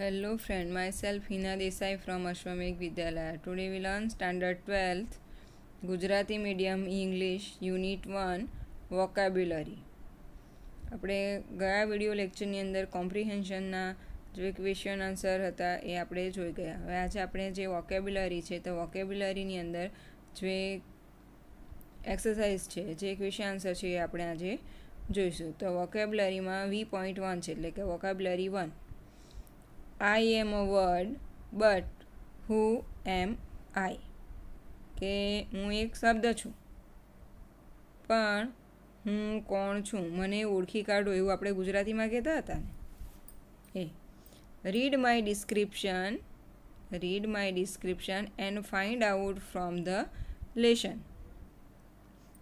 Hello friend, myself Hina Desai from Ashwamegh Vidyalaya. Today we learn standard 12th Gujarati medium English unit 1 vocabulary. આપણે ગયા video લેક્ચરની અંદર કોમ્પ્રિહેન્શનના જે question answer હતા એ આપણે જોઈ ગયા. હવે આજે આપણે જે વોકેબ્યુલરી છે તો વોકેબ્યુલરીની અંદર જે એક્સરસાઇઝ છે જે ક્વેશ્ચન આન્સર છે એ આપણે આજે જોઈશું. તો વોકેબ્યુલરીમાં V.1 છે એટલે કે vocabulary 1. I am a word, but who am I? કે હું એક શબ્દ છું પણ હું કોણ છું, મને ઓળખી કાઢો, એવું આપણે ગુજરાતીમાં કહેતા હતા ને એ. Read my description and find out from the lesson.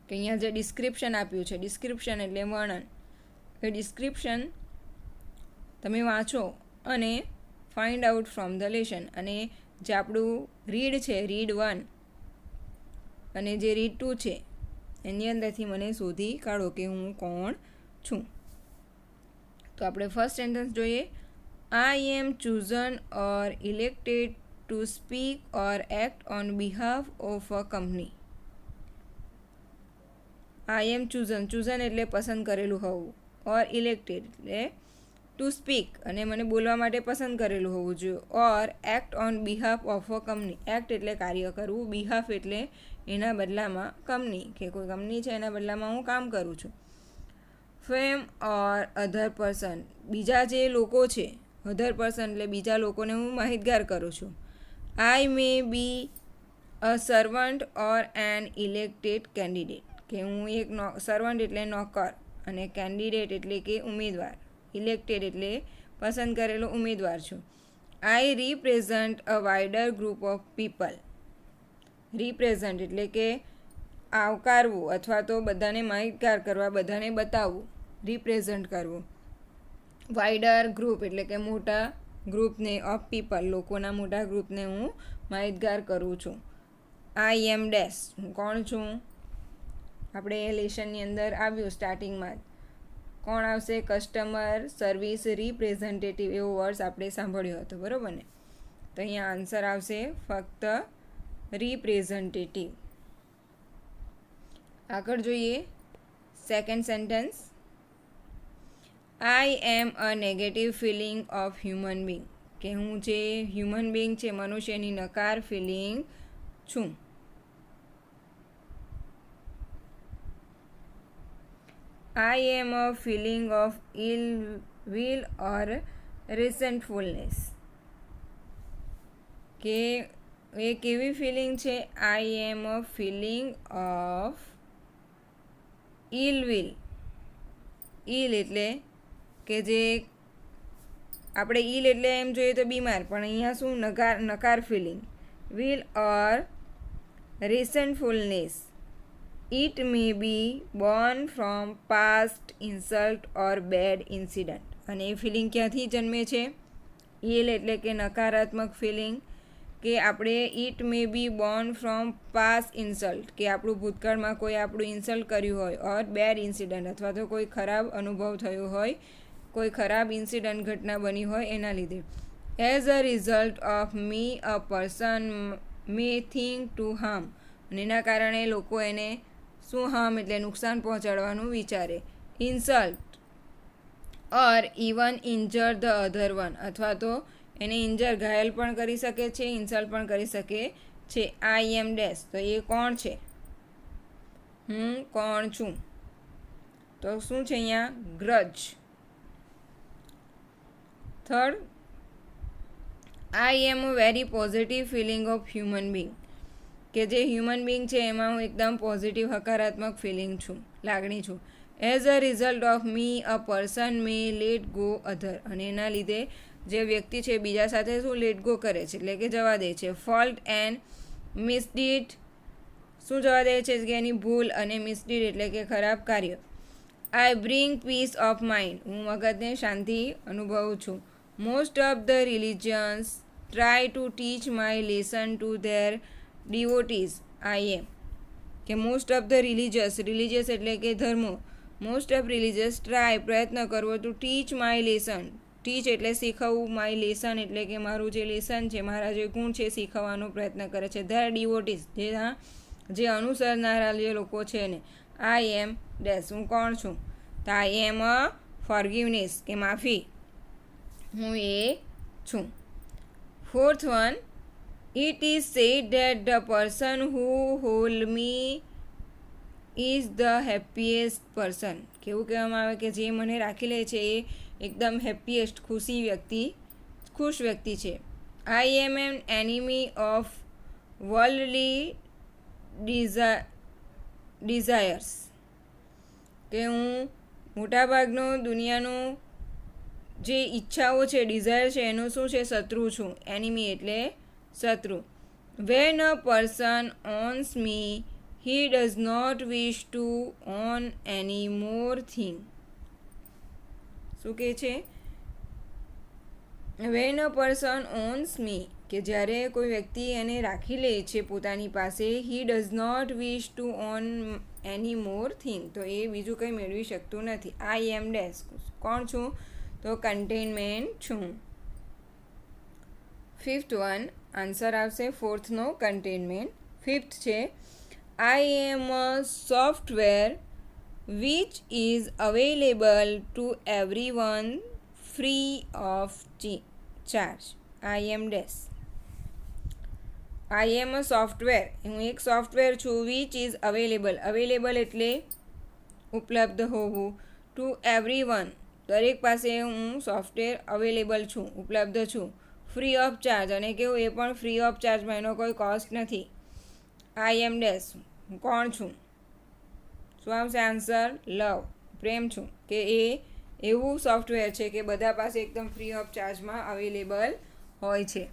કે અહીંયા જે ડિસ્ક્રિપ્શન આપ્યું છે, ડિસ્ક્રિપ્શન એટલે વર્ણન, એ ડિસ્ક્રિપ્શન તમે વાંચો અને find out from the lesson, અને જે આપણું રીડ છે રીડ 1 અને જે રીડ 2 છે એની અંદરથી મને શોધી કાઢો કે હું કોણ છું. તો આપણે ફર્સ્ટ સેન્ટેન્સ જોઈએ. I am chosen or elected to speak or act on behalf of a company. I am chosen એટલે પસંદ કરેલું હોવું, ઓર ઇલેક્ટેડ એટલે ટુ સ્પીક અને મને બોલવા માટે પસંદ કરેલું હોવું જોઈએ, or act on behalf of a company. Act એટલે કાર્ય કરવું, બિહાફ એટલે એના બદલામાં, કંપની કે કોઈ કંપની છે એના બદલામાં હું કામ કરું છું. ફેમ ઓર અધર પર્સન, બીજા જે લોકો છે, અધર પર્સન એટલે બીજા લોકોને હું માહિતગાર કરું છું. આઈ મે બી અ સર્વન્ટ ઓર એન ઇલેક્ટેડ કેન્ડિડેટ, કે હું એક સર્વન્ટ એટલે નોકર અને કેન્ડિડેટ એટલે કે ઉમેદવાર, ઇલેક્ટેડ એટલે પસંદ કરેલો ઉમેદવાર છું. I represent a wider group of people. Represent એટલે કે આવકારવું અથવા તો બધાને માહિતગાર કરવા, બધાને બતાવવું, રિપ્રેઝન્ટ કરવું. વાઇડર ગ્રુપ એટલે કે મોટા ગ્રુપને, ઓફ પીપલ લોકોના મોટા ગ્રુપને હું માહિતગાર કરું છું. આઈ એમ ડેશ, હું કોણ છું. આપણે એ લેશનની અંદર આવ્યું સ્ટાર્ટિંગમાં જ. કોણ આવશે? કસ્ટમર સર્વિસ રિપ્રેઝેન્ટેટિવ, એવો વર્ડ્સ આપણે સાંભળ્યો હતો, બરાબર ને. તો અહીંયા આન્સર આવશે ફક્ત રિપ્રેઝેન્ટેટિવ. આગળ જોઈએ second sentence. I am a negative feeling of human being, કે હું જે હ્યુમન બિંગ છે મનુષ્યની નકાર ફિલિંગ છું. I am a feeling of ill will or resentfulness. કે એ કેવી ફિલિંગ છે? I am a feeling of ill will. Ill એટલે કે જે આપણે ઇલ એટલે એમ જોઈએ તો બીમાર, પણ અહીંયા શું નકાર feeling. Will or resentfulness. It may be born from past insult or bad incident. અને એ ફિલિંગ ક્યાંથી જન્મે છે? ઇલ એટલે કે નકારાત્મક ફિલિંગ, કે આપણે it may be born from past insult, કે આપણું ભૂતકાળમાં કોઈ આપણું ઇન્સલ્ટ કર્યું હોય, ઓર બેડ ઇન્સિડન્ટ અથવા તો કોઈ ખરાબ અનુભવ થયો હોય, કોઈ ખરાબ ઇન્સિડન્ટ ઘટના બની હોય એના લીધે. As a result of me a person may think to harm, અને એના કારણે લોકો એને શું હાર્મ એટલે નુકસાન પહોંચાડવાનું વિચારે. Insult or even injure the other one, અથવા તો એને ઇન્જર ઘાયલ પણ કરી શકે છે, ઇન્સલ્ટ પણ કરી શકે છે. આઈ એમ ડેશ, તો એ કોણ છે? હું કોણ છું. તો શું છે અહીંયા? Grudge. Third, I am a very positive feeling of human being, કે જે હ્યુમન બિંગ છે એમાં હું એકદમ પોઝિટિવ હકારાત્મક ફિલિંગ છું, લાગણી છું. As a result of me a person may let go other, અને એના લીધે જે વ્યક્તિ છે બીજા સાથે શું લેટ ગો કરે છે એટલે કે જવા દે છે. ફોલ્ટ એન્ડ મિસડીડ, શું જવા દે છે? કે એની ભૂલ, અને મિસડીડ એટલે કે ખરાબ કાર્ય. I bring peace of mind, હું મગજને શાંતિ અનુભવું છું. Most of the religions try to teach my lesson to their devotees. I am, કે મોસ્ટ ઓફ ધ રિલિજિયસ એટલે કે ધર્મો, મોસ્ટ ઓફ રિલિજિયસ ટ્રાય પ્રયત્ન કરવો ટુ ટીચ માય લેસન, ટીચ એટલે શીખવવું, માય લેસન એટલે કે મારું જે લેસન છે, મારા જે ગુણ છે શીખવવાનો પ્રયત્ન કરે છે. ધેર ડિવોટીઝ જે અનુસરનારા જે લોકો છે ને. આઈ એમ ડેસ હું કોણ છું? તો આઈ એમ અ ફોરગિવનેસ કે માફી, હું એ છું. Fourth one, it is said that the person who hold me is the happiest person. કેવું કહેવામાં આવે કે જે મને રાખી લે છે એ એકદમ હેપીએસ્ટ ખુશ વ્યક્તિ છે. I am an enemy of worldly desires કે હું મોટાભાગનો દુનિયાનો જે ઈચ્છાઓ છે, ડિઝાયર છે, એનો શું છે? શત્રુ છું. એનિમી એટલે શત્રુ. Van a person ones me he does not wish to own any more thing. શું કહે છે? when a person owns me કે જ્યારે કોઈ વ્યક્તિ એને રાખી લે છે પોતાની પાસે, he does not wish to own any more thing, તો એ બીજું કંઈ મેળવી શકતું નથી. I am dash કોણ છું? તો કન્ટેનમેન્ટ છું. ફિફ્થ વન આન્સર આવશે ફોર્થનો કન્ટેનમેન્ટ. ફિફ્થ છે I am a software which is available to everyone free of charge. I am dash. I am a software. હું એક સોફ્ટવેર છું. which is available. available એટલે ઉપલબ્ધ હોવું. to everyone દરેક પાસે હું સોફ્ટવેર અવેલેબલ છું, ઉપલબ્ધ છું. ફ્રી ઓફ ચાર્જ અને કેવું એ પણ ફ્રી ઓફ ચાર્જમાં, એનો કોઈ કોસ્ટ નથી. I am dash હું કોણ છું? શું આવશે આન્સર? લવ પ્રેમ છું. કે એ એવું સોફ્ટવેર છે કે બધા પાસે એકદમ ફ્રી ઓફ ચાર્જમાં અવેલેબલ હોય છે.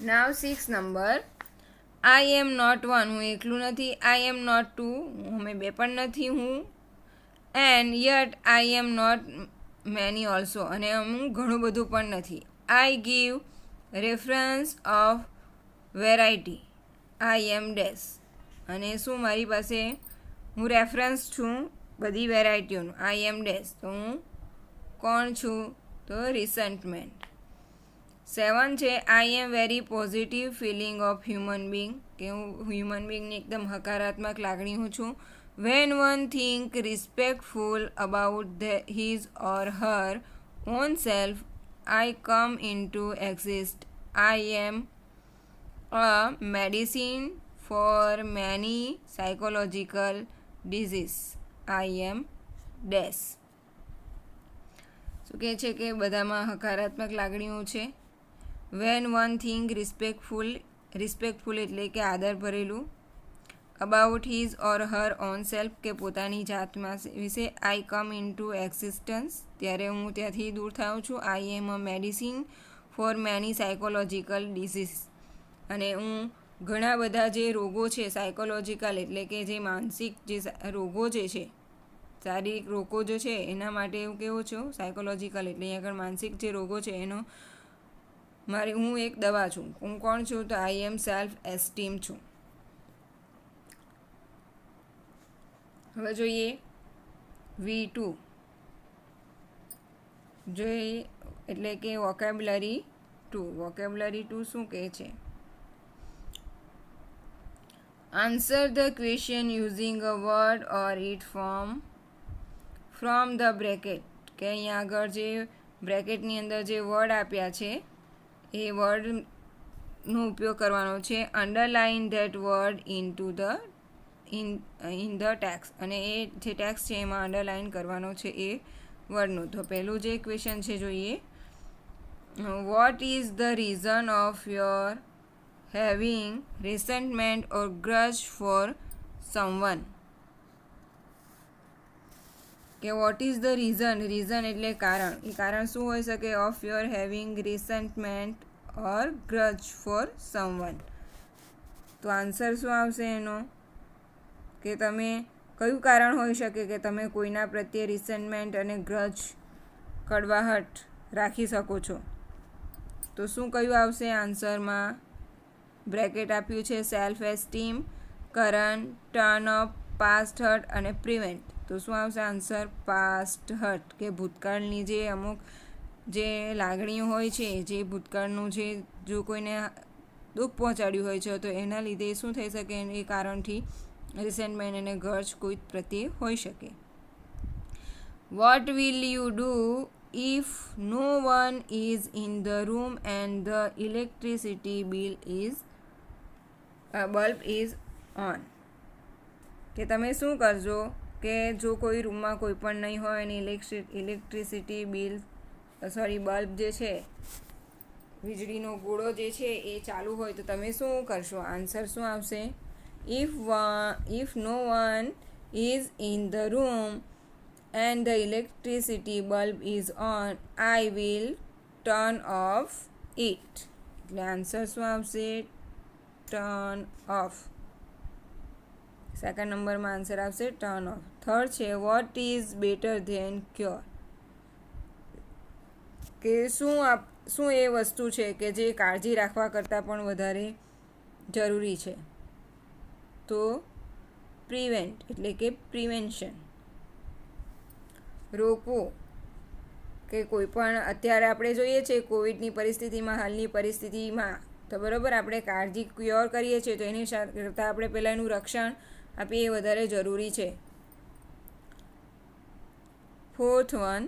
નાવ 6 નંબર. આઈ એમ નોટ વન હું એકલું નથી. આઈ એમ નોટ ટુ અમે બે પણ નથી. હું and yet I am not many also અને હું ઘણું બધું પણ નથી. I give reference of variety. I am dash અને શું મારી પાસે હું રેફરન્સ છું બધી વેરાયટીઓનું. આઈ એમ ડેશ તો હું કોણ છું? તો રિસન્ટમેન્ટ. 7 છે I am very positive feeling of human being કે હું હ્યુમન બિંગની એકદમ હકારાત્મક લાગણી હું છું. When one think respectful about his or her own self I come into exist. I am a medicine for many psychological disease. I am dash. શું કહે છે કે બધામાં હકારાત્મક લાગણીઓ છે. વેન વન થિંક રિસ્પેક્ટફુલ એટલે કે આદર ભરેલું. About his or her own self કે પોતાની જાતમાં વિશે. I come into existence ત્યારે હું ત્યાંથી દૂર થાઉં છું. I am a medicine for many psychological disease અને હું ઘણા બધા જે રોગો છે સાયકોલોજીકલ એટલે કે જે માનસિક જે રોગો જે છે, શારીરિક રોગો જે છે એના માટે એવું કેવું છું સાયકોલોજીકલ એટલે અહીં આગળ માનસિક જે રોગો છે એનો હું એક દવા છું. હું કોણ છું? તો આઈ એમ સેલ્ફ એસ્ટીમ છું. હવે જોઈએ V2 જોઈએ એટલે કે વોકેબ્યુલરી 2. વોકેબ્યુલરી 2 શું કહે છે? Answer the question using a word or it from the bracket કે અહીંયા આગળ જે બ્રેકેટની અંદર જે વર્ડ આપ્યા છે એ વર્ડનો ઉપયોગ કરવાનો છે. Underline that word in the text અને એ જે ટેક્સ્ટ છે એમાં અંડરલાઇન કરવાનો છે એ વર્ડનું. તો પહેલું જે ક્વેશ્ચન છે જોઈએ. What is the reason of your having resentment or grudge for someone. કે વોટ ઇઝ ધ રીઝન એટલે કારણ. એ કારણ શું હોઈ શકે? Of your having resentment or grudge for someone. તો આન્સર શું આવશે એનો? કે તમે કયું કારણ હોઈ શકે કે તમે કોઈના પ્રત્યે રિસેન્ટમેન્ટ અને ગ્રજ કડવાહટ રાખી શકો છો? તો શું કયું આવશે આન્સરમાં? બ્રેકેટ આપ્યું છે self esteem, current, turn up, past hurt અને પ્રિવેન્ટ. તો શું આવશે આન્સર? પાસ્ટ હર્ટ કે ભૂતકાળની જે અમુક જે લાગણીઓ હોય છે, જે ભૂતકાળનું જે જો કોઈને દુઃખ પહોંચાડ્યું હોય છે તો એના લીધે શું થઈ શકે, એ કારણથી રિસેન્ટમેન્ટ અને ગર્જ કોઈ પ્રત્યે હોઈ શકે. What will you do if no one is in the room and the electricity bulb is on? કે તમે શું કરજો કે જો કોઈ રૂમમાં કોઈ પણ નહીં હોય અને ઇલેક્ટ્રિસિટી બલ્બ જે છે, વીજળીનો ગોળો જે છે એ ચાલુ હોય તો તમે શું કરશો? આન્સર શું આવશે? if no one is in the room and the electricity bulb is on, I will turn off it. એટલે આન્સર શું આવશે? Turn off. સેકન્ડ નંબરમાં આન્સર આવશે ટર્ન ઓફ. થર્ડ છે what is better than cure? કે શું એ વસ્તુ છે કે જે કાળજી રાખવા કરતાં પણ વધારે જરૂરી છે? તો પ્રિવેન્ટ એટલે કે પ્રિવેન્શન, રોકવું. કે કોઈ પણ અત્યારે આપણે જોઈએ છે કોવિડની પરિસ્થિતિમાં, હાલની પરિસ્થિતિમાં તો બરાબર આપણે કાળજી ક્યોર કરીએ છીએ તો એની કરતાં આપણે પહેલાં એનું રક્ષણ આપીએ એ વધારે જરૂરી છે. Fourth one,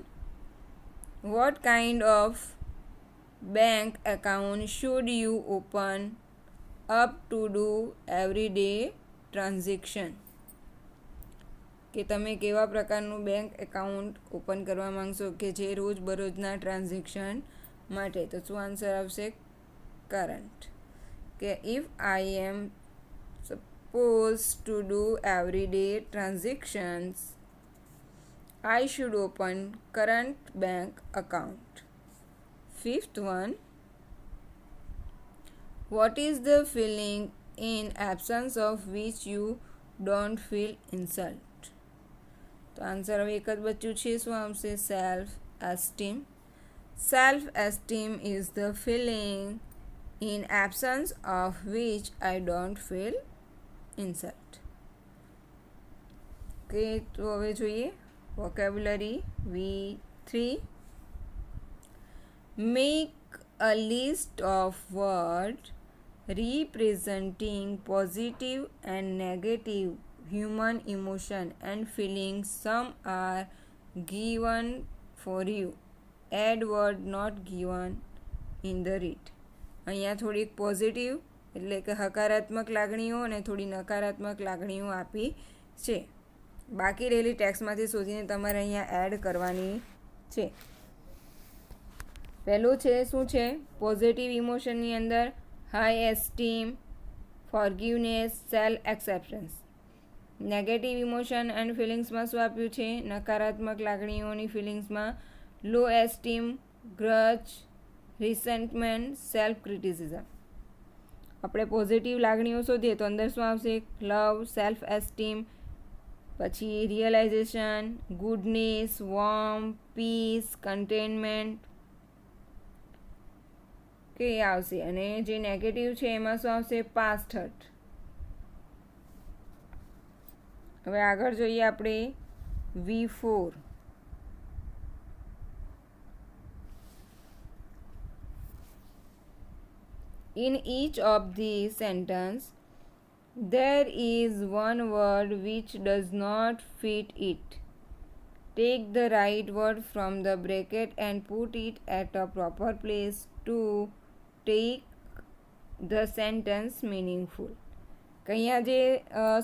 what kind of bank account should you open up to do every day transaction? કે તમે કેવા પ્રકારનું બેંક એકાઉન્ટ ઓપન કરવા માંગશો કે જે રોજબરોજના ટ્રાન્ઝેક્શન માટે? તો શું આન્સર આવશે? કરંટ. કે if I am suppose to do everyday transactions, I should open current bank account. Fifth one, what is the feeling in absence of which you don't feel insult? તો answer હવે એક જ બચ્યું છે, શું આવશે? Self esteem. Self esteem is the feeling in absence of which I don't feel insult. Okay, તો હવે જોઈએ vocabulary V3. Make a list of word representing positive and negative human emotion and feelings. Some are given for you. Add word not given in the read. અહીંયા થોડીક positive એટલે કે હકારાત્મક લાગણીઓ અને થોડી નકારાત્મક લાગણીઓ આપી છે. બાકી રહેલી ટેક્સ્ટમાંથી શોધીને તમારે અહીંયા એડ કરવાની છે. પહેલું છે શું છે? પોઝિટિવ ઇમોશનની અંદર high esteem, forgiveness, self acceptance. Negative emotion and ફિલિંગ્સમાં શું આપ્યું છે? નકારાત્મક લાગણીઓની ફિલિંગ્સમાં low esteem, grudge, resentment, self criticism. આપણે પોઝિટિવ લાગણીઓ શોધીએ તો અંદર શું આવશે? લવ, સેલ્ફ એસ્ટીમ, પછી realization, goodness, warm, peace, containment કે આવશે. અને જે નેગેટિવ છે એમાં શું આવશે? Past hurt. હવે આગળ જોઈએ આપણે V4. In each of these sentences, there is one word which does not fit it. Take the right word from the bracket and put it at a proper place to take the sentence meaningful. અહીંયા જે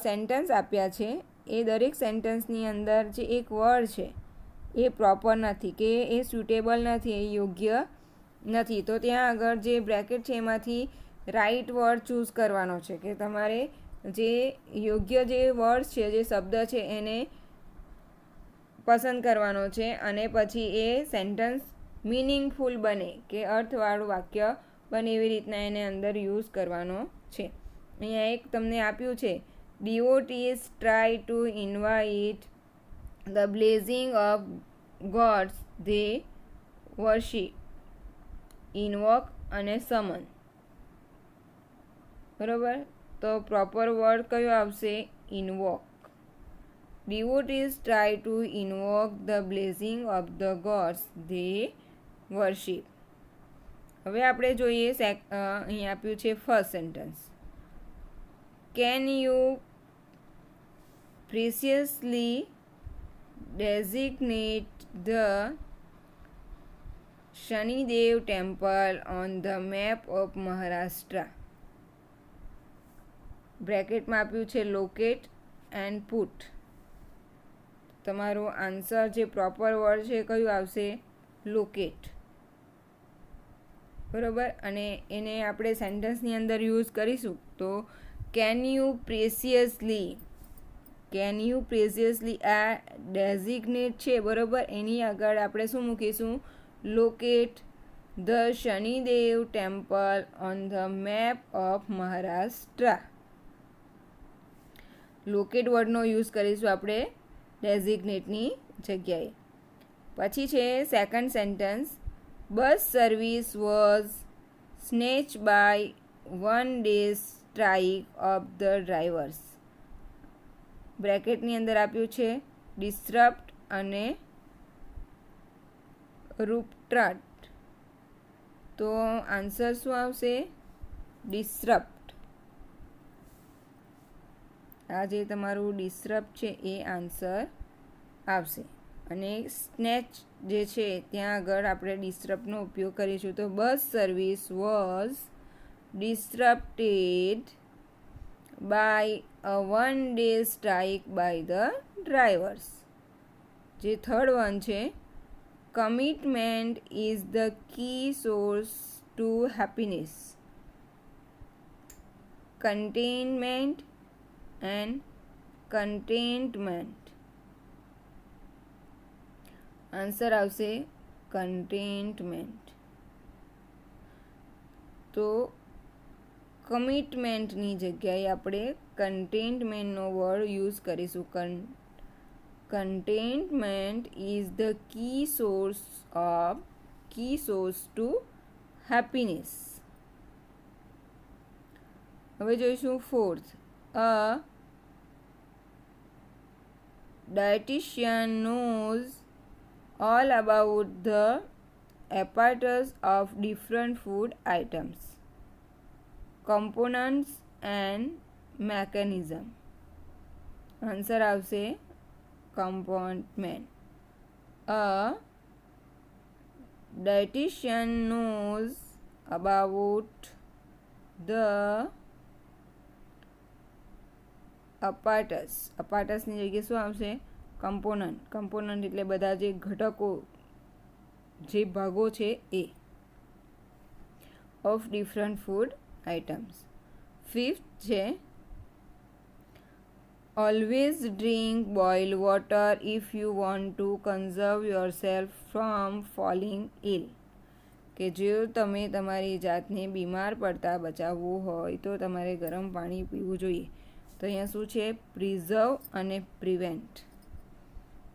sentence આપ્યા છે એ દરેક સેન્ટેન્સની અંદર જે એક word છે એ proper નથી, કે એ સુટેબલ નથી, એ યોગ્ય નથી. તો ત્યાં આગળ જે બ્રેકેટ છે એમાંથી રાઇટ વર્ડ ચૂઝ કરવાનો છે, કે તમારે જે યોગ્ય જે વર્ડ છે, જે શબ્દ છે એને પસંદ કરવાનો છે અને પછી એ સેન્ટેન્સ મિનિંગફુલ બને, કે અર્થવાળું વાક્ય બને એવી રીતના એને અંદર યુઝ કરવાનો છે. અહીંયા એક તમને આપ્યું છે, devotees try to invite the blessing of gods they worship. Invoke અને સમન. બરાબર, તો પ્રોપર વર્ડ કયો આવશે? Invoke. Devotees try to invoke the blessing of the gods they worship. હવે આપણે જોઈએ અહીં આપ્યું છે first sentence. Can you preciously designate the Shanidev temple on the map of Maharashtra. બ્રેકેટમાં આપ્યું છે લોકેટ એન્ડ પુટ. તમારો આન્સર જે પ્રોપર વર્ડ છે કયું આવશે? લોકેટ. બરાબર. અને એને આપણે સેન્ટેન્સની અંદર યુઝ કરીશું તો કેન યુ પ્રેસિયસલી આ ડેઝિગ્નેટ છે બરાબર, એની આગળ આપણે શું મૂકીશું? Locate the Shanidev temple on the map of Maharashtra. Locate વર્ડનો યુઝ કરીશું આપણે ડેઝિગ્નેટની જગ્યાએ. પછી છે second sentence. Bus service was snatch by 1 day strike of the drivers. બ્રેકેટની અંદર આપ્યું છે ડિસ્ટર્બ્ડ અને રૂપ્ટ્રાટ. તો આન્સર શું આવશે? ડિસ્ટર્બ્ડ. આ જે તમારું ડિસ્ટર્બ છે એ આન્સર આવશે. અને સ્નેચ જે છે ત્યાં આગળ આપણે ડિસ્ટર્બનો ઉપયોગ કરીશું. તો bus service was disturbed by a 1 day strike by the drivers. જે થર્ડ વન છે, commitment is the key source to happiness. Containment and contentment. Answer આવશે કન્ટેન્ટમેન્ટ. તો કમિટમેન્ટની જગ્યાએ આપણે કન્ટેન્ટમેન્ટનો વર્ડ યુઝ કરીશું. Contentment is the key source to happiness. હવે જોઈશું fourth. A dietitian knows all about the apparatus of different food items, components and mechanism. Answer આવશે component. A dietitian knows about the apparatusની જગ્યાએ શું આવશે? Component એટલે બધા જે ઘટકો, જે ભાગો છે એ. Of different food items. Fifth છે always drink boiled water if you want to conserve yourself from falling ill. કે જો તમે તમારી જાતને બીમાર પડતા બચાવવું હોય તો તમારે ગરમ પાણી પીવું જોઈએ. તો અહીંયા શું છે? પ્રિઝર્વ અને પ્રિવેન્ટ.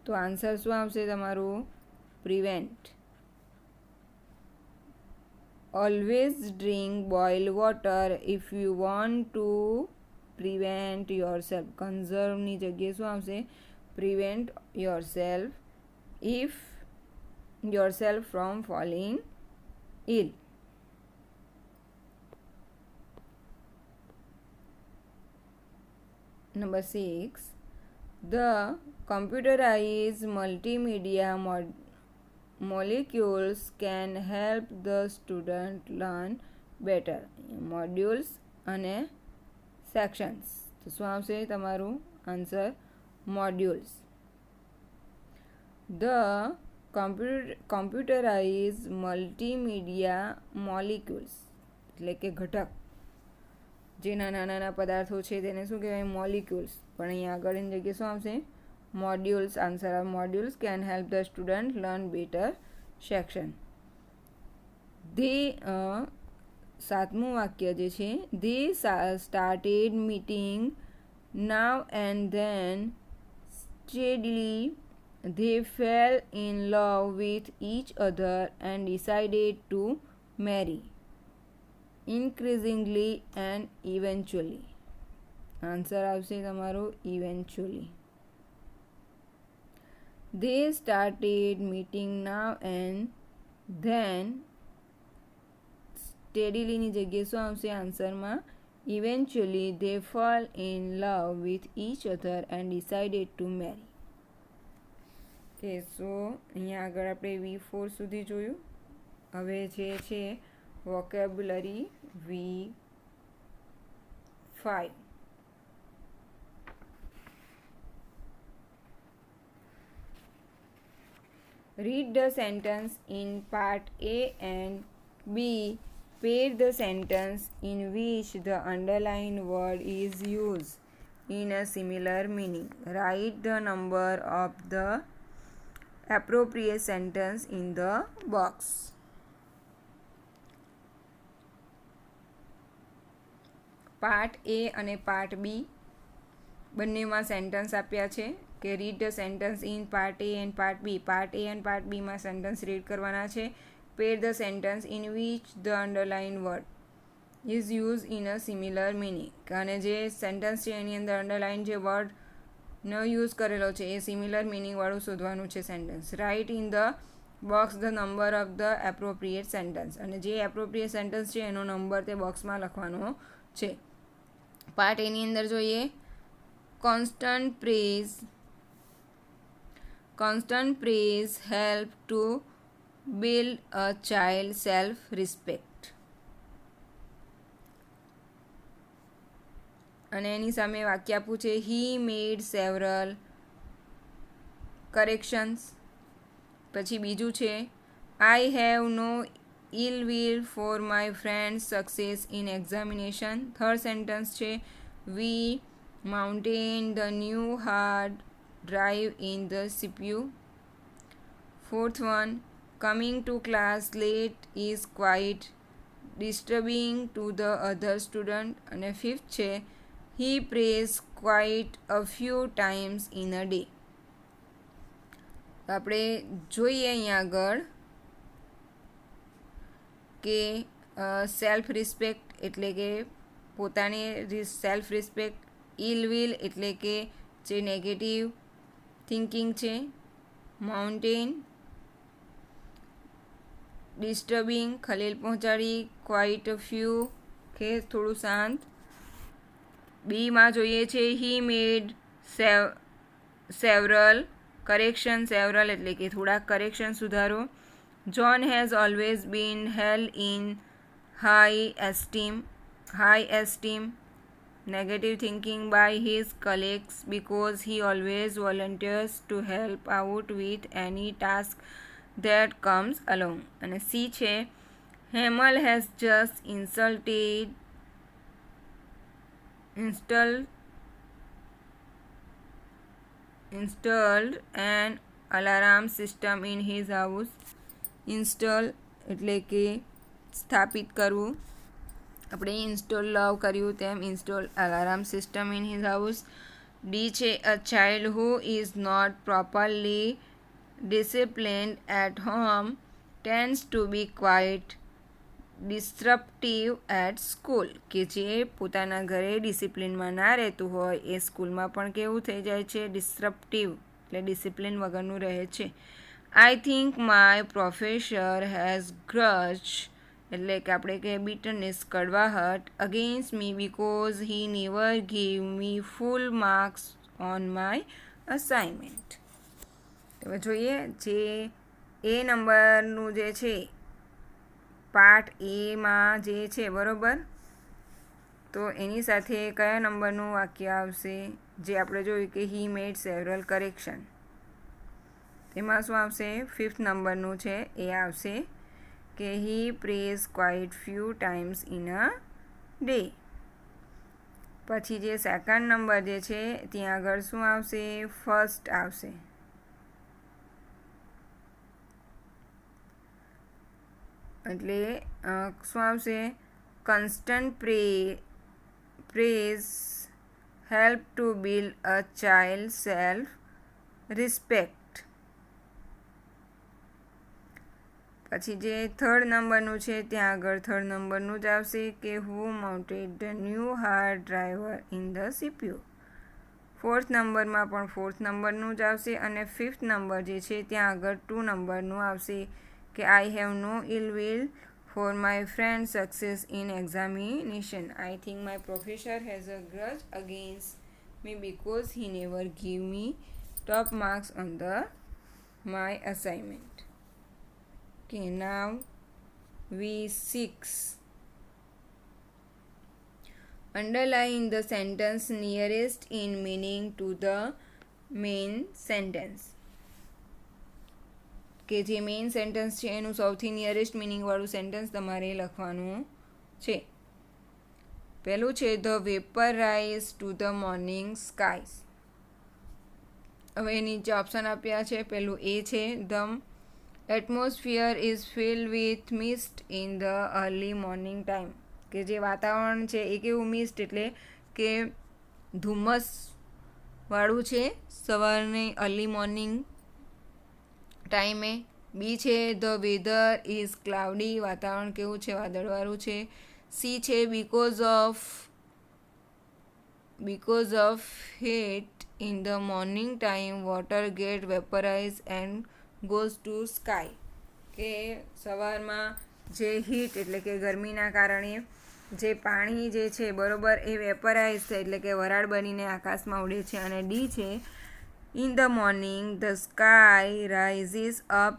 તો આન્સર શું આવશે તમારું? Prevent. Always drink boiled water if you want to prevent yourself. Conserve ની જગ્યાએ શું આવશે? Prevent yourself from falling ill. Number 6. The computerized multimedia molecules can help the student learn better. Modules અને sections. તો શું આવશે તમારું answer? Modules. The computerized multimedia molecules એટલે કે ઘટક, જે નાના પદાર્થો છે તેને શું કહેવાય? મોલિક્યુલ્સ. પણ અહીંયા આગળની જગ્યાએ શું આવશે? Modules. Answer of modules can help the student learn better section. સાતમું વાક્ય જે છે, they started meeting now and then steadily they fell in love with each other and decided to marry increasingly and eventually. Answer આવશે તમારો eventually. They started meeting now and then સ્ટેડીલીની જગ્યાએ શું આવશે આન્સરમાં? Eventually they fall in love with each other and decided to marry. Okay, so અહીંયા આગળ આપણે V4 સુધી જોયું. હવે જે છે vocabulary V5. Read the sentence in part A and B. Pair the sentence in which the underlined word is used in a similar meaning. Write the number of the appropriate sentence in the box. Part A અને part B બંનેમાં sentence આપ્યા છે કે read the sentence in part A and part B. Part A and part Bમાં sentence read કરવાના છે. Pair the sentence in which the underline word is use in a similar meaning. અને જે sentence છે એની અંદર અંડરલાઇન જે વર્ડનો use કરેલો છે એ સિમિલર મિનિંગવાળું શોધવાનું છે sentence. Write in the box the number of the appropriate sentence. અને જે એપ્રોપ્રિએટ સેન્ટન્સ છે એનો નંબર તે બોક્સમાં લખવાનો છે. પાર્ટ એની અંદર જોઈએ constant praise help to build a child self-respect. અને એની સામે વાક્ય આપવું છે he made several corrections. પછી બીજું છે I have no ill will for my friend's success in examination. Third sentence છે we maintain the new hard drive in the CPU. Fourth one, coming to class late is quite disturbing to the other student. અને fifth છે he prays quite a few times in a day. આપણે જોઈએ અહીંયા આગળ કે self respect એટલે કે પોતાની સેલ્ફ રિસ્પેક્ટ, ઇલ વિલ એટલે કે જે નેગેટિવ થિંકિંગ છે, માઉન્ટેન ડિસ્ટર્બિંગ ખલેલ પહોંચાડી, ક્વાઇટ અ ફ્યુ કે થોડું શાંત. બીમાં જોઈએ છે હી મેડ સેવરલ કરેક્શન. સેવરલ એટલે કે થોડા કરેક્શન સુધારો. John has always been held in high esteem, negative thinking by his colleagues because he always volunteers to help out with any task that comes along. And C છે Hemal has just installed an alarm system in his house. Install એટલે કે સ્થાપિત કરવું. આપણે install લવ કર્યું તેમ install alarm system in his house. D છે a child who is not properly disciplined at home tends to be quite disruptive at school. કે જે પોતાના ઘરે ડિસિપ્લિનમાં ના રહેતું હોય એ સ્કૂલમાં પણ કેવું થઈ જાય છે? ડિસ્ટ્રપ્ટિવ એટલે ડિસિપ્લિન વગરનું રહે છે. I think my professor has grudge એટલે કે આપણે કે bitterness કડવાહટ against me because he never gave me full marks on my assignment. હવે જોઈએ જે એ નંબરનું જે છે પાર્ટ એમાં જે છે બરાબર, તો એની સાથે કયા નંબરનું વાક્ય આવશે? જે આપણે જોયું કે he made several correction. તેમાં શું આવશે? ફિફ્થ નંબરનું છે એ આવશે કે he prays quite few times in a day. પછી જે સેકન્ડ નંબર જે છે ત્યાં આગળ શું આવશે? ફર્સ્ટ આવશે. એટલે શું આવશે? Constant praise help to build a child self respect. પછી જે થર્ડ નંબરનું છે ત્યાં આગળ થર્ડ નંબરનું જ આવશે કે who mounted the new hard driver in the CPU. Fourth નંબરમાં પણ ફોર્થ નંબરનું જ આવશે. અને ફિફ્થ નંબર જે છે ત્યાં આગળ 2 નંબરનું આવશે કે I have no ill will for my friend success in examination. I think my professor has a grudge against me because he never give me top marks on my assignment. Okay, now V6. Underline the sentence nearest in meaning to the main sentence. કે જે main sentence છે એનું સૌથી nearest મિનિંગવાળું sentence તમારે લખવાનું છે. પહેલું છે the vapour rise to the morning skies. હવે નીચે ઓપ્શન આપ્યા છે. પહેલું એ છે the atmosphere is field with mist in the early morning time. કે જે વાતાવરણ છે એ કેવું મિસ્ટ એટલે કે ધુમ્મસવાળું છે સવારની અર્લી મોર્નિંગ ટાઈમે. બી છે ધ વેધર ઇઝ ક્લાઉડી. વાતાવરણ કેવું છે? વાદળવાળું છે. સી છે because of heat in the morning time water get vaporized and goes to sky. કે સવારમાં જે હીટ એટલે કે ગરમીના કારણે જે પાણી જે છે બરોબર એ વેપરાઇઝ થાય એટલે કે વરાળ બનીને આકાશમાં ઉડે છે. અને ડી છે in the morning the sky rises up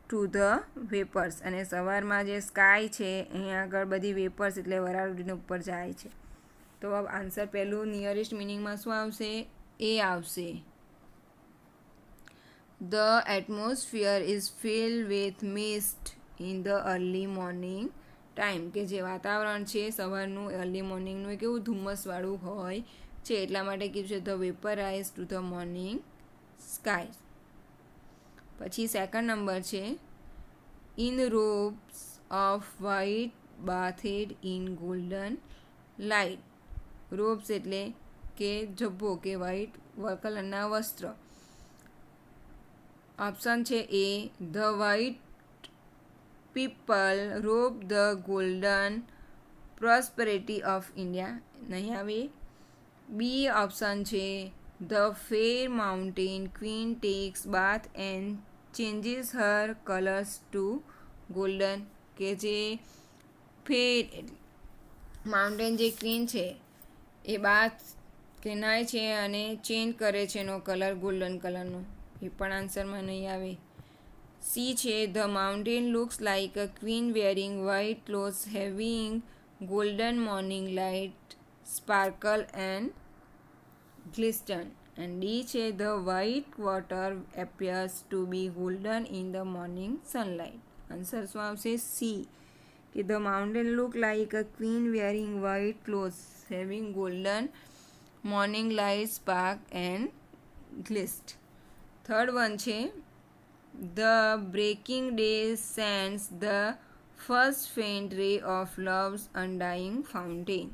to the vapours. અને સવારમાં જે સ્કાય છે અહીંયા આગળ બધી વેપર્સ એટલે વરાળ ઉડીને ઉપર જાય છે. તો આન્સર પહેલું નિયરેસ્ટ મિનિંગમાં શું આવશે? એ આવશે. The atmosphere is field with mist in the early morning time. કે જે વાતાવરણ છે સવારનું અર્લી મોર્નિંગનું એ કેવું ધુમ્મસવાળું હોય છે એટલા માટે કીધું છે the vapour rise to the morning sky. પછી સેકન્ડ નંબર છે in robes of white bathed in golden light. Robes એટલે કે જબ્બો કે વ્હાઇટ કલરના વસ્ત્ર. ઓપ્શન છે A the white people rob the golden prosperity of India. નહીં આવે. બી ઓપ્શન છે the fair mountain queen takes bath and changes her colours to golden. કે જે ફેર માઉન્ટેન જે ક્વીન છે એ બાથ કે નાય છે અને ચેન્જ કરે છે એનો કલર ગોલ્ડન કલરનો. એ પણ આન્સરમાં નહીં આવે. સી છે the mountain looks like a queen wearing white clothes having golden morning light sparkle and glisten. And D છે the white water appears to be golden in the morning sunlight. Answer શું આવશે? C. કે the mountain look like a queen wearing white clothes having golden morning light spark and glisten. Third one છે the breaking day sends the first faint ray of love's undying fountain.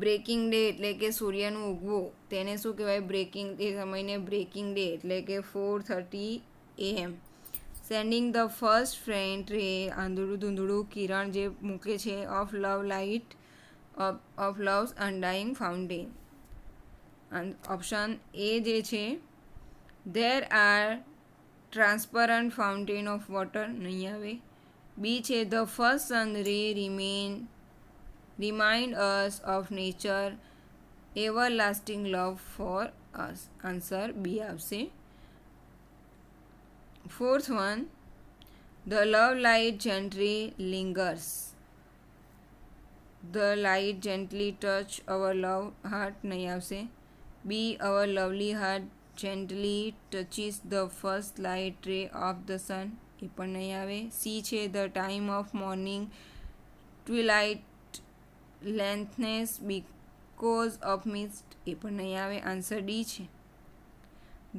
Breaking day એટલે કે સૂર્યનું ઉગવું તેને શું કહેવાય? Breaking. એ સમયને breaking day એટલે કે 4:30 AM. Sending the first faint ray આંધળું ધૂંધળું કિરણ જે મૂકે છે of love light of love's undying fountain. Option A જે છે there are transparent fountain of water. નહીં આવે. બી છે the first sun ray remind us of nature everlasting love for us. Answer B આવશે. Fourth one the love light gently lingers. The light gently touch our love heart. નહીં આવશે. B hour lovely heart gently touches the first light ray of the sun. એ પણ નહીં આવે. C છે the time of morning twilight lengthiness because of mist. એ પણ નહીં આવે. આન્સર ડી છે.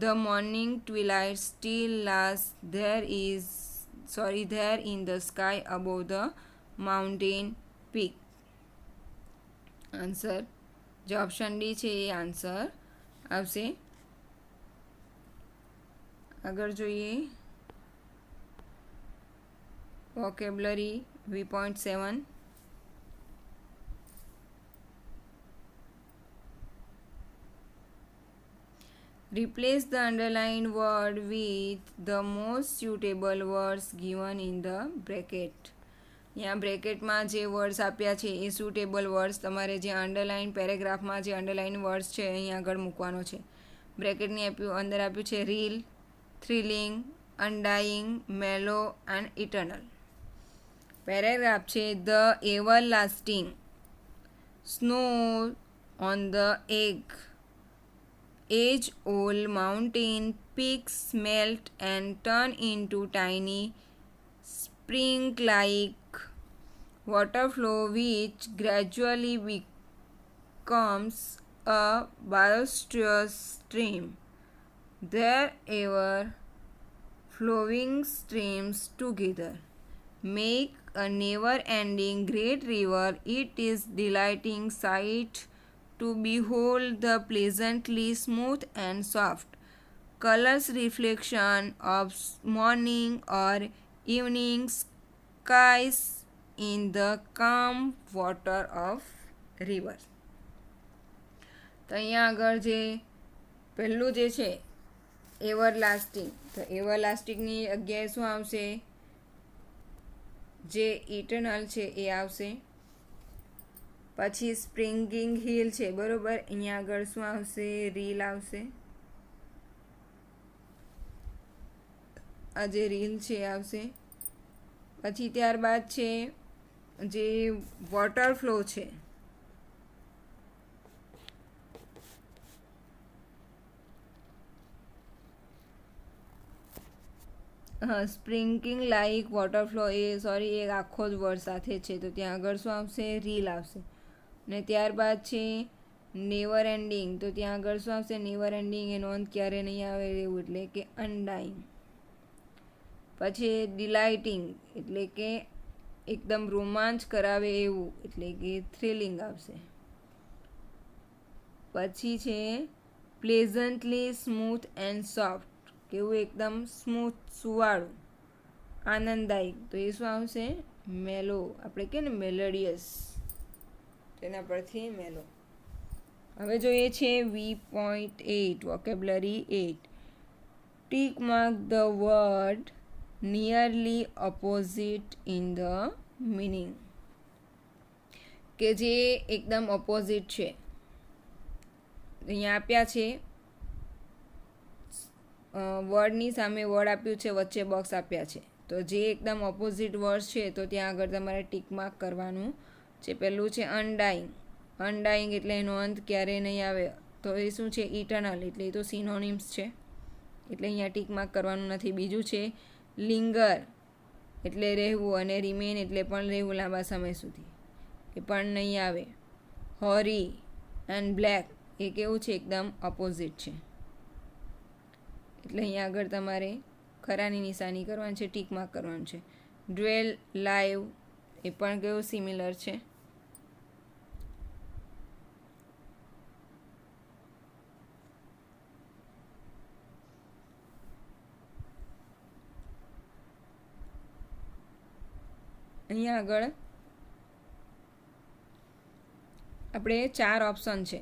The morning twilight still last there in the sky above the mountain peak. Answer જે ઓપ્શન ડી છે એ આન્સર આવશે. આગળ જોઈએ vocabulary V.7. Replace the underlined word with the most suitable words given in the bracket. यहाँ બ્રેકેટમાં જે words આપ્યા છે એ સુટેબલ વર્ડ્સ તમારે જે અંડરલાઇન પેરેગ્રાફમાં જે અંડરલાઇન વર્ડ્સ છે અહીં આગળ મૂકવાનો છે. બ્રેકેટની અંદર આપ્યું છે રીલ, થ્રિલિંગ, અનડાઈંગ, મેલો એન્ડ ઇટર્નલ. પેરેગ્રાફ છે the ever lasting, snow on the egg, age-old mountain peaks melt and turn into tiny spring-like water flow which gradually becomes a boisterous stream. Their ever-flowing streams together make a never-ending great river. It is delighting sight to behold the pleasantly smooth and soft colors reflection of morning or evening skies in the calm water of river. તો અહીંયા આગળ જે પહેલું જે છે everlasting, તો એવરલાસ્ટિંગની જગ્યાએ શું આવશે? જે ઇટર્નલ છે એ આવશે. પછી સ્પ્રિંગિંગ હિલ છે, બરોબર. અહીંયા આગળ શું આવશે? રીલ આવશે. આ જે રીલ છે આવશે. પછી ત્યારબાદ છે જે વોટર ફ્લો છે, સ્પ્રિંકિંગ લાઇક વોટરફ્લો, એ સોરી એક આખો જ વર્ડ સાથે છે, તો ત્યાં આગળ શું આવશે? રીલ આવશે. ને ત્યારબાદ છે નેવર એન્ડિંગ, તો ત્યાં આગળ શું આવશે? નેવર એન્ડિંગ, એનો અંત ક્યારે નહીં આવે એવું, એટલે કે અનડાઈંગ. પછી ડિલાઇટિંગ એટલે કે એકદમ રોમાંચ કરાવે એવું, એટલે કે થ્રિલિંગ આવશે. પછી છે પ્લેઝન્ટલી સ્મૂથ એન્ડ સોફ્ટ, કેવું? એકદમ સ્મૂથ, સુવાળું, આનંદદાયક, તો એ શું આવશે? મેલો. આપણે કે ને મેલોડિયસ, તેના પરથી મેલો. હવે જોઈએ છે V.8 vocabulary 8. Tick mark the word nearly opposite in the meaning, કે જે એકદમ ઓપોઝિટ છે. અહીંયા આપ્યા છે વર્ડની સામે વર્ડ આપ્યું છે, વચ્ચે બોક્સ આપ્યા છે. તો જે એકદમ ઓપોઝિટ વર્ડ છે તો ત્યાં આગળ તમારે ટીક માર્ક કરવાનું છે. પહેલું છે અનડાઈંગ. અનડાઈંગ એટલે એનો અંત ક્યારેય નહીં આવે, તો એ શું છે? ઇટર્નલ, એટલે એ તો સિનોનિમ્સ છે, એટલે અહીંયા ટીક માર્ક કરવાનું નથી. બીજું છે લિંગર, એટલે રહેવું, અને રિમેન એટલે પણ રહેવું લાંબા સમય સુધી, એ પણ નહીં આવે. હોરી એન્ડ બ્લેક, એ કેવું છે? એકદમ ઓપોઝિટ છે, એટલે અહીંયા આગળ તમારે ખરાની નિશાની કરવાની છે, ટીક માર્ક કરવાનું છે. ડ્વેલ, લાઈવ, એ પણ કેવું? સિમિલર છે. અહીંયા આગળ આપણે 4 ઓપ્શન છે.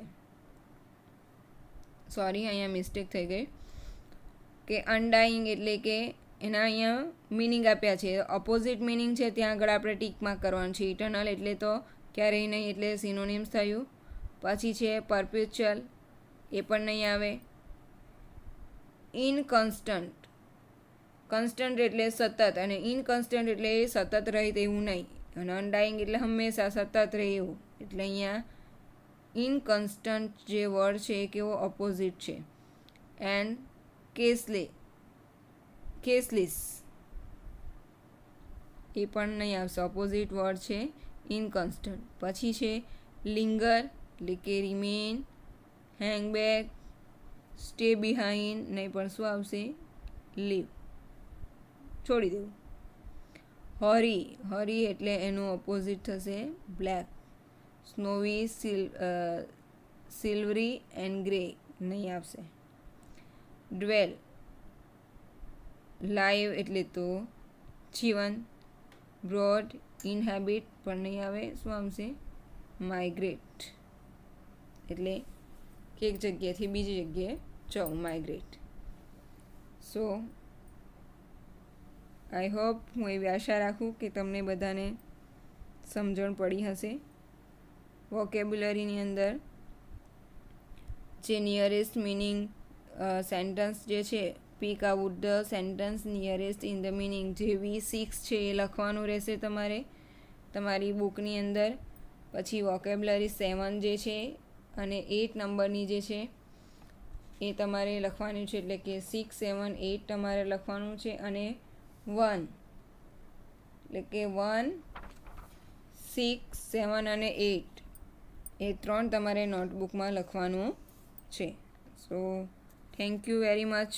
સોરી, અહીંયા મિસ્ટેક થઈ ગઈ, કે અનડાઈંગ એટલે કે એના અહીંયા મિનિંગ આપ્યા છે, ઓપોઝિટ મિનિંગ છે, ત્યાં આગળ આપણે ટીક માર્ક કરવાનું છે. ઇટર્નલ એટલે તો ક્યારેય નહીં, એટલે સિનોનિમ્સ થયું. પછી છે પરપેચ્યુઅલ, એ પણ નહીં આવે. ઇનકન્સ્ટન્ટ, કન્સ્ટન્ટ એટલે સતત, અને ઇનકન્સ્ટન્ટ એટલે સતત રહે તેવું નહીં. અને અનડાઈંગ એટલે હંમેશા સતત રહે એવું, એટલે અહીંયા ઇનકન્સ્ટન્ટ જે વર્ડ છે એ કેવો? ઓપોઝિટ છે. એન્ડ કેસલેસ, એ પણ નહીં આવશે, ઓપોઝિટ વર્ડ છે, ઇનકન્સ્ટન્ટ. પછી છે લિંગર એટલે કે રિમેન, હેંગબેક, સ્ટે બિહાઇન્ડ, નહીં પણ શું આવશે? લીવ, છોડી દેવું. હરી એટલે એનું ઓપોઝિટ થશે બ્લેક. સ્નોવી, સિલ્વરી એન્ડ ગ્રે, નહીં આવશે. ડ્વેલ, લાઈવ એટલે તો જીવન. બ્રોડ, ઇનહેબિટ, પણ નહીં આવે, શું આવશે? માઇગ્રેટ, એટલે એક જગ્યાએથી બીજી જગ્યાએ માઇગ્રેટ. સો આઈ હોપ, હું એવી આશા રાખું કે તમને બધાને સમજણ પડી હશે. વોકેબ્યુલરીની અંદર જે નિયરેસ્ટ મિનિંગ સેન્ટન્સ જે છે, peak out the sentence nearest in the meaning, જે V6 છે એ લખવાનું રહેશે તમારે તમારી બુકની અંદર. પછી વોકેબ્યુલરી 7 જે છે અને 8 નંબરની જે છે એ તમારે લખવાનું છે, એટલે કે 6, 7, 8 તમારે લખવાનું છે. અને 1 એટલે કે 1, 6, 7 અને 8 એ 3 તમારે નોટબુકમાં લખવાનું છે. So thank you very much.